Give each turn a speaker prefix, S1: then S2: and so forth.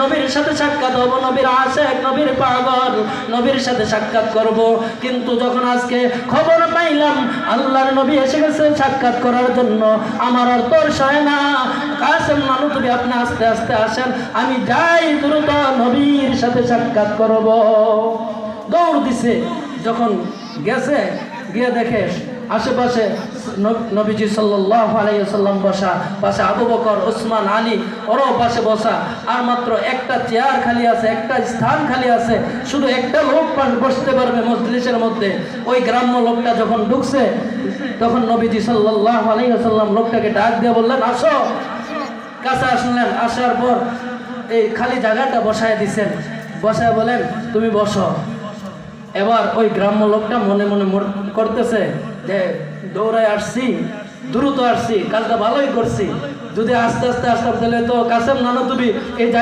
S1: নবীর সাথে সাক্ষাৎ হব, নবীর আশিক, নবীর পাগল, নবীর সাথে সাক্ষাৎ করব। কিন্তু যখন আজকে খবর পাইলাম আল্লাহর নবী এসে গেছে সাক্ষাৎ করার জন্য, আমার আর তোর সয় না। কাসেম নানুতুবি আপনি আস্তে আস্তে আসেন, আমি যাই দ্রুত নবীর সাথে সাক্ষাৎ করব। দৌড় দিছে। যখন গেছে গিয়ে দেখে আশেপাশে নবীজি সাল্লাল্লাহু আলাইহি ওয়াসাল্লাম বসা, পাশে আবু বকর, ওসমান, আলী ওরাও পাশে বসা, আর মাত্র একটা চেয়ার খালি আছে, একটা স্থান খালি আছে, শুধু একটা লোক বসতে পারবে মজলিসের মধ্যে। ওই গ্রাম্য লোকটা যখন ঢুকছে তখন নবীজি সাল্লাল্লাহু আলাইহি ওয়াসাল্লাম লোকটাকে ডাক দিয়ে বললেন, আসো। কাছে আসলেন, আসার পর এই খালি জায়গাটা বসায় দিছেন, বসায় বলেন তুমি বসো। এবার ওই গ্রাম্য লোকটা মনে মনে করতেছে যে দৌড়ায় আসছি, দ্রুত আসছি, কাজটা ভালোই করছি, যদি আস্তে আস্তে আসতাম তাহলে তো কাসেম নানুতুবি এই জায়গা